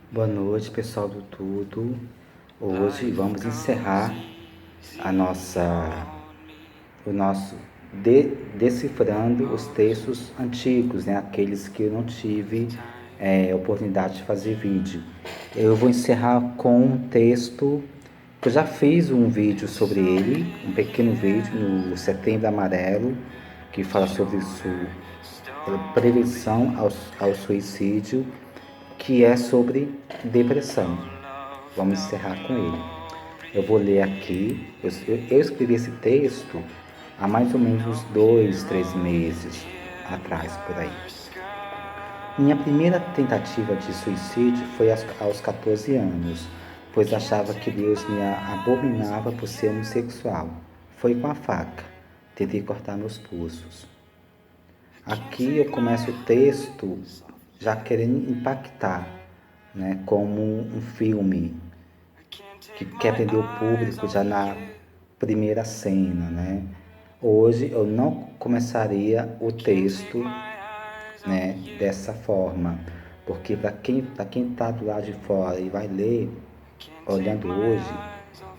Boa noite, pessoal do Tudo. Hoje vamos encerrar a o nosso decifrando os textos antigos, né? Aqueles que eu não tive oportunidade de fazer vídeo. Eu vou encerrar com um texto que eu já fiz um vídeo sobre ele, um pequeno vídeo no Setembro Amarelo, que fala sobre prevenção ao suicídio, que é sobre depressão. Vamos encerrar com ele. Eu vou ler aqui. Eu escrevi esse texto há mais ou menos uns 2, 3 meses atrás, por aí. Minha primeira tentativa de suicídio foi aos 14 anos, pois achava que Deus me abominava por ser homossexual. Foi com a faca. Tentei cortar meus pulsos. Aqui eu começo o texto já querendo impactar, né, como um filme que quer prender o público já na primeira cena, né? Hoje eu não começaria o texto, né, dessa forma, porque para quem está do lado de fora e vai ler, olhando hoje,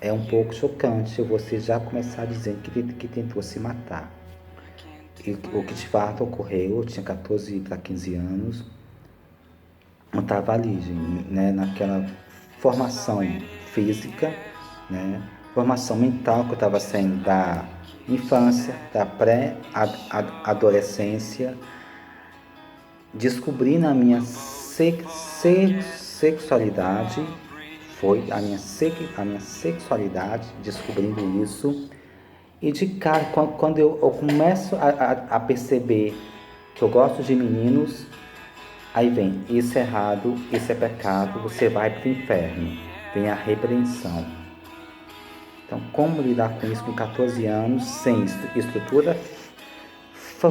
é um pouco chocante você já começar dizendo que tentou se matar. E o que de fato ocorreu, eu tinha 14 para 15 anos, eu estava ali, né, naquela formação física, né, formação mental que eu estava saindo da infância, da pré-adolescência, descobrindo a minha sexualidade, foi a minha sexualidade, descobrindo isso, e de cara, quando eu começo a perceber que eu gosto de meninos, aí vem, isso é errado, isso é pecado, você vai para o inferno. Vem a repreensão. Então, como lidar com isso com 14 anos, sem estrutura fa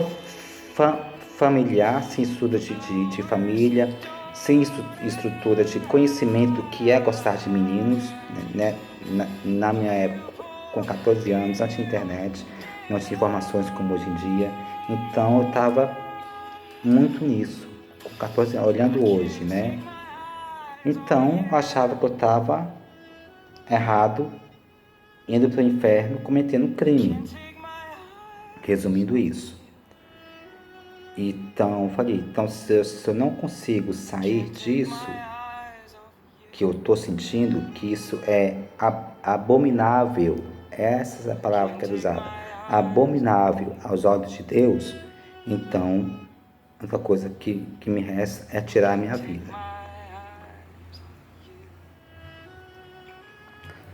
fa familiar, sem estrutura de família, sem estrutura de conhecimento do que é gostar de meninos, né? Na minha época, com 14 anos, antes da internet, não tinha informações como hoje em dia. Então, eu estava muito nisso, com 14 anos, olhando hoje, né? Então, eu achava que eu estava errado, indo para o inferno, cometendo crime. Resumindo isso. Então, eu falei, então se eu não consigo sair disso, que eu estou sentindo, que isso é abominável, essa é a palavra que era usada, abominável aos olhos de Deus, então, a única coisa que me resta é tirar a minha vida.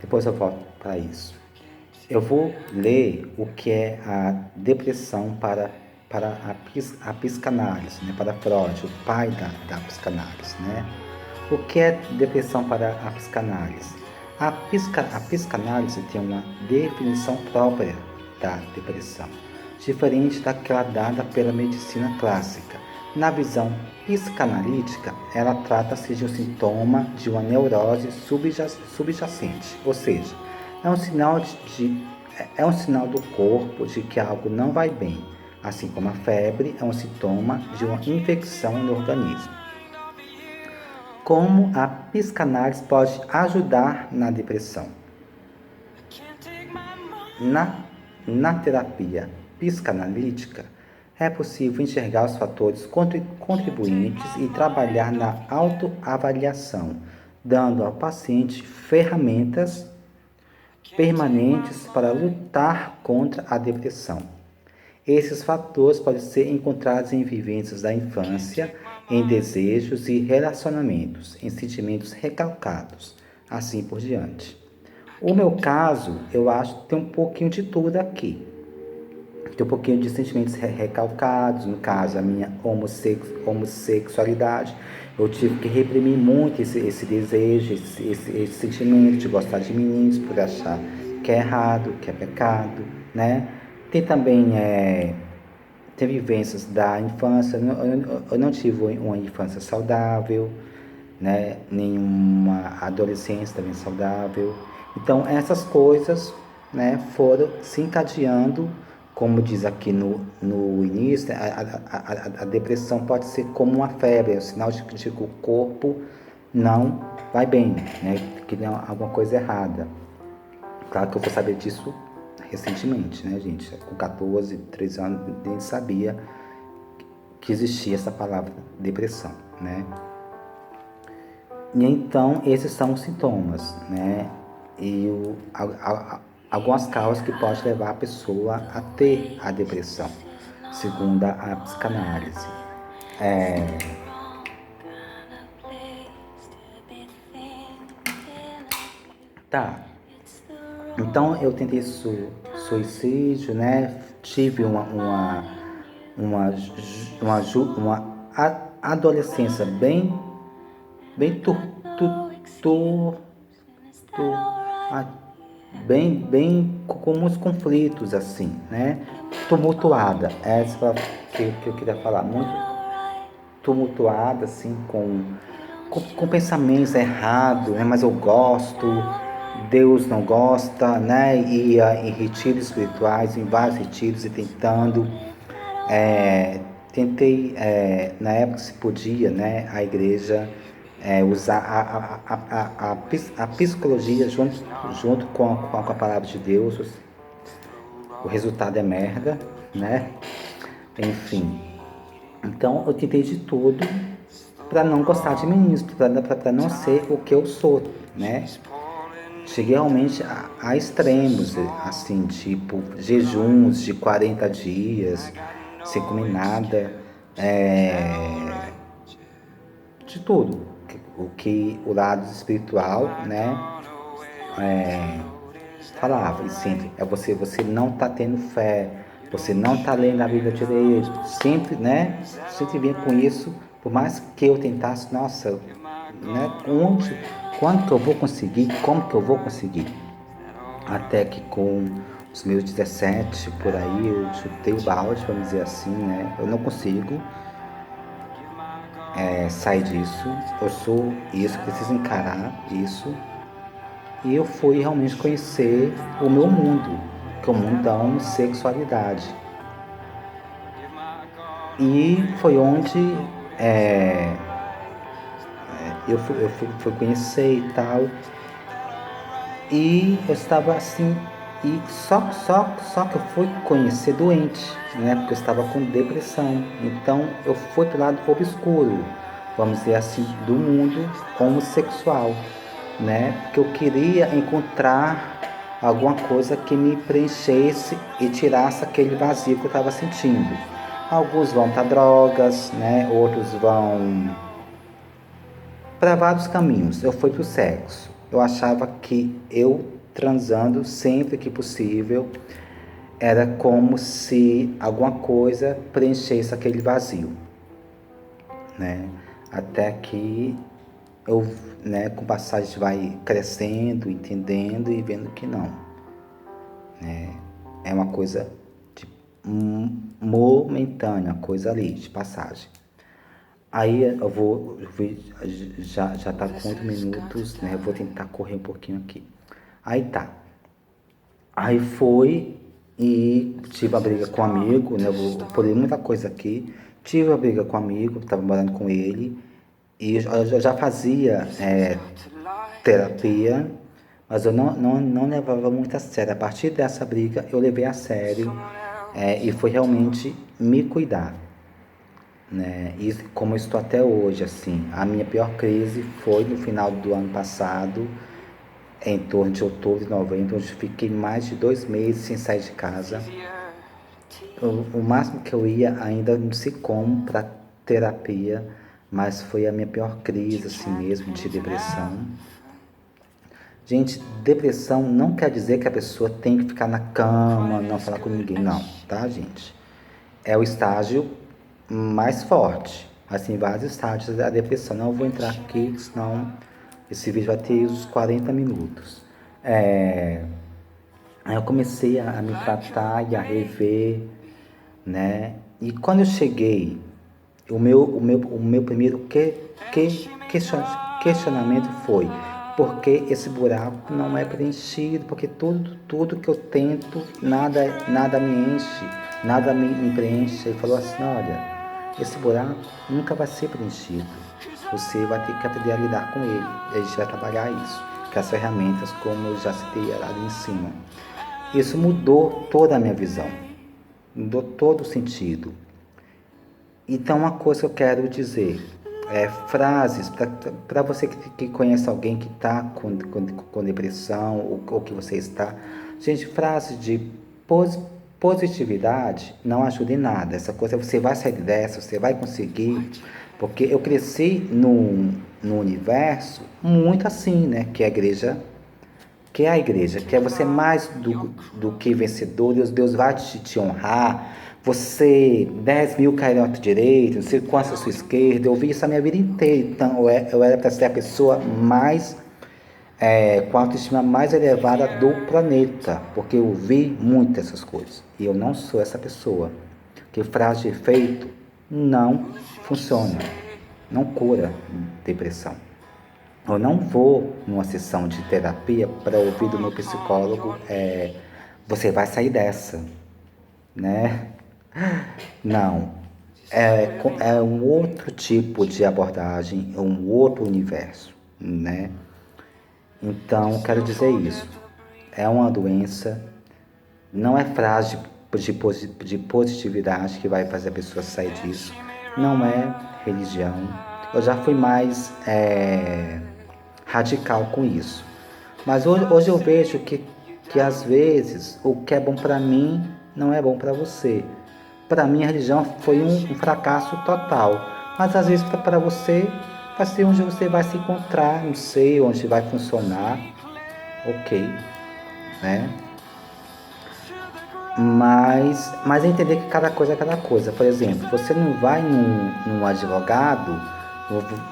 Depois eu volto para isso. Eu vou ler o que é a depressão para a psicanálise, né? Para Freud, o pai da psicanálise, né? O que é depressão para a psicanálise? A psicanálise tem uma definição própria da depressão, diferente daquela dada pela medicina clássica. Na visão psicanalítica, ela trata-se de um sintoma de uma neurose subjacente, ou seja, é um sinal é um sinal do corpo de que algo não vai bem, assim como a febre é um sintoma de uma infecção no organismo. Como a psicanálise pode ajudar na depressão? Na, na terapia psicanalítica, é possível enxergar os fatores contribuintes e trabalhar na autoavaliação, dando ao paciente ferramentas permanentes para lutar contra a depressão. Esses fatores podem ser encontrados em vivências da infância, em desejos e relacionamentos, em sentimentos recalcados, assim por diante. O meu caso, eu acho que tem um pouquinho de tudo aqui. Tem um pouquinho de sentimentos recalcados, no caso, a minha homossexualidade. Eu tive que reprimir muito esse desejo, esse sentimento de gostar de meninos, por achar que é errado, que é pecado, né? Tem também tem vivências da infância. Eu não tive uma infância saudável, né? Nenhuma adolescência também saudável. Então, essas coisas, né, foram se encadeando, como diz aqui no início, né, a depressão pode ser como uma febre, é um sinal de que o corpo não vai bem, né? Que tem alguma coisa errada. Claro que eu vou saber disso recentemente, né, gente? Com 14, 13 anos, a gente sabia que existia essa palavra depressão, né? E então, esses são os sintomas, né? E algumas causas que podem levar a pessoa a ter a depressão, segundo a psicanálise. Tá, então eu tentei suicídio, né? Tive uma adolescência bem tu, tu, ah, bem com muitos conflitos, assim, né? Tumultuada, essa que eu queria falar, muito tumultuada, assim, com pensamentos errados, né? Mas eu gosto, Deus não gosta, né? Ia em retiros espirituais, em vários retiros, e tentei, na época se podia, né? A igreja usar a psicologia junto com a palavra de Deus. O resultado é merda, né? Enfim. Então eu tentei de tudo para não gostar de ministro, para não ser o que eu sou, né? Cheguei realmente a extremos, assim, tipo jejuns de 40 dias, sem comer nada, de tudo. O que o lado espiritual, né, falava, e sempre, você não está tendo fé, você não está lendo a Bíblia direito, sempre, né, sempre vinha com isso, por mais que eu tentasse, nossa, né, quando que eu vou conseguir, como que eu vou conseguir? Até que com os meus 17, por aí, eu chutei o balde, vamos dizer assim, né, eu não consigo sair disso, eu sou isso, preciso encarar isso. E eu fui realmente conhecer o meu mundo, que é o mundo da homossexualidade. E foi onde eu fui conhecer e tal. E eu estava assim, e só que eu fui conhecer doente, né? Porque eu estava com depressão. Então eu fui para o lado obscuro, vamos dizer assim, do mundo homossexual, né? Porque eu queria encontrar alguma coisa que me preenchesse e tirasse aquele vazio que eu estava sentindo. Alguns vão para drogas, né? Outros vão para vários caminhos. Eu fui para o sexo. Eu achava que eu transando sempre que possível era como se alguma coisa preenchesse aquele vazio, né? Até que eu, né, com o passar a gente vai crescendo, entendendo e vendo que não, né? É uma coisa de, momentânea, coisa ali de passagem. Aí já tá com 8 minutos, né? Eu vou tentar correr um pouquinho aqui. Aí tá. Aí foi e tive uma briga com um amigo, né? Eu vou pulei muita coisa aqui. Tive uma briga com um amigo, estava morando com ele. E eu já fazia terapia, mas eu não levava muito a sério. A partir dessa briga eu levei a sério e foi realmente me cuidar, né? E como eu estou até hoje, assim, a minha pior crise foi no final do ano passado, em torno de outubro e novembro, onde fiquei mais de 2 meses sem sair de casa. O máximo que eu ia, ainda não sei como, para terapia, mas foi a minha pior crise, assim mesmo, de depressão. Gente, depressão não quer dizer que a pessoa tem que ficar na cama, não falar com ninguém, não, tá, gente? É o estágio mais forte. Assim, vários estágios da depressão. Não vou entrar aqui, senão esse vídeo vai ter uns 40 minutos. Aí eu comecei a me tratar e a rever, né? E quando eu cheguei, o meu primeiro questionamento foi: por que esse buraco não é preenchido? Porque tudo que eu tento, nada me enche, nada me preenche. Ele falou assim: olha, esse buraco nunca vai ser preenchido. você vai ter que aprender a lidar com ele. E a gente vai trabalhar isso, com as ferramentas, como eu já citei ali em cima. Isso mudou toda a minha visão, mudou todo o sentido. Então, uma coisa que eu quero dizer, frases, para você que conhece alguém que está com depressão, ou que você está, gente, frases de positividade não ajuda em nada. Essa coisa, você vai sair dessa, você vai conseguir, porque eu cresci no universo muito assim, né, que é a igreja, que é você mais do que vencedor, Deus vai te honrar, você, 10 mil cairão à tua direita, não sei quantos à sua esquerda, eu vi isso a minha vida inteira, então eu era para ser a pessoa mais, com a autoestima mais elevada do planeta, porque eu vi muitas essas coisas, e eu não sou essa pessoa, que frase de efeito não funciona, não cura depressão. Eu não vou numa sessão de terapia para ouvir do meu psicólogo, você vai sair dessa, né? Não. É um outro tipo de abordagem, é um outro universo, né? Então, quero dizer isso. É uma doença, não é frase de positividade que vai fazer a pessoa sair disso. Não é religião. Eu já fui mais radical com isso. Mas hoje eu vejo que às vezes o que é bom para mim não é bom para você. Para mim a religião foi um fracasso total. Mas às vezes para você vai ser onde você vai se encontrar, não sei, onde vai funcionar. Ok, né? Mas entender que cada coisa é cada coisa. Por exemplo, você não vai num advogado,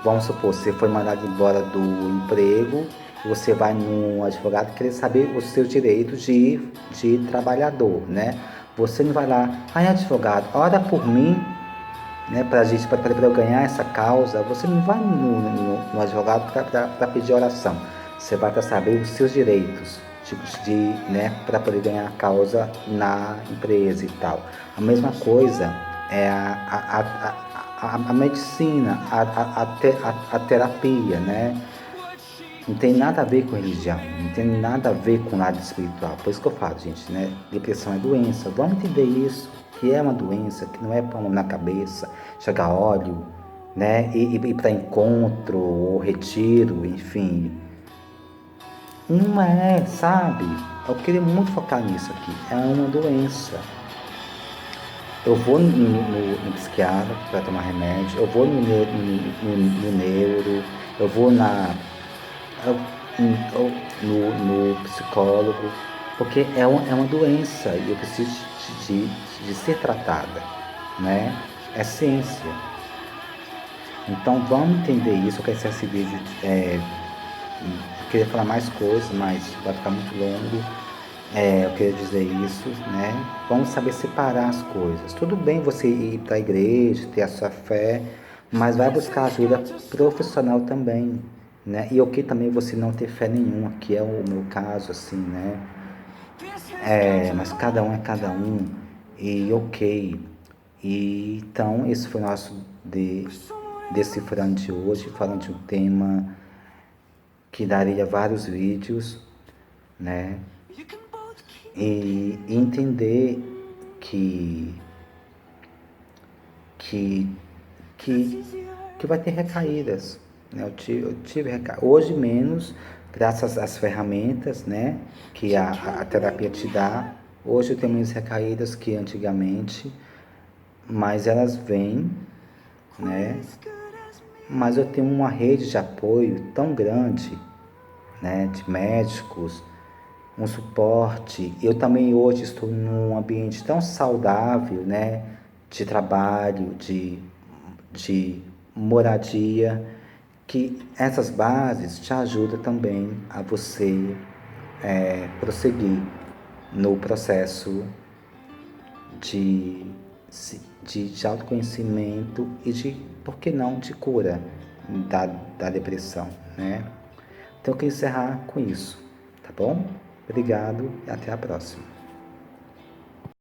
vamos supor, você foi mandado embora do emprego, você vai num advogado querer saber os seus direitos de trabalhador, né? Você não vai lá, ai advogado, ora por mim, né, para eu ganhar essa causa. Você não vai no advogado para pedir oração. Você vai para saber os seus direitos, né, para poder ganhar a causa na empresa e tal. A mesma coisa é a medicina, a terapia, né? Não tem nada a ver com religião, não tem nada a ver com lado espiritual. Por isso que eu falo, gente, né? Depressão é doença. Vamos entender isso, que é uma doença, que não é pão na cabeça, jogar óleo, né? E ir para encontro ou retiro, enfim. Não é, sabe? Eu queria muito focar nisso aqui. É uma doença. Eu vou no psiquiatra para tomar remédio, eu vou no neuro, eu vou no psicólogo, porque é uma doença e eu preciso de ser tratada, né? É ciência. Então vamos entender isso. Eu quero ser esse vídeo, eu queria falar mais coisas, mas vai ficar muito longo. Eu queria dizer isso, né? Vamos saber separar as coisas. Tudo bem você ir para a igreja, ter a sua fé, mas vai buscar ajuda profissional também, né? E ok também você não ter fé nenhuma, que é o meu caso, assim, né? Mas cada um é cada um, e ok. E então esse foi o nosso decifrando de hoje, falando de um tema que daria vários vídeos, né? E entender que, que, que vai ter recaídas, né? Eu tive recaídas. Hoje menos, graças às ferramentas, né, que a terapia te dá. Hoje eu tenho menos recaídas que antigamente, mas elas vêm, né? Mas eu tenho uma rede de apoio tão grande, né, de médicos, um suporte. Eu também hoje estou num ambiente tão saudável, né, de trabalho, de moradia, que essas bases te ajudam também a você prosseguir no processo de, de autoconhecimento e de, por que não, de cura da depressão, né? Então eu quero encerrar com isso, tá bom? Obrigado e até a próxima.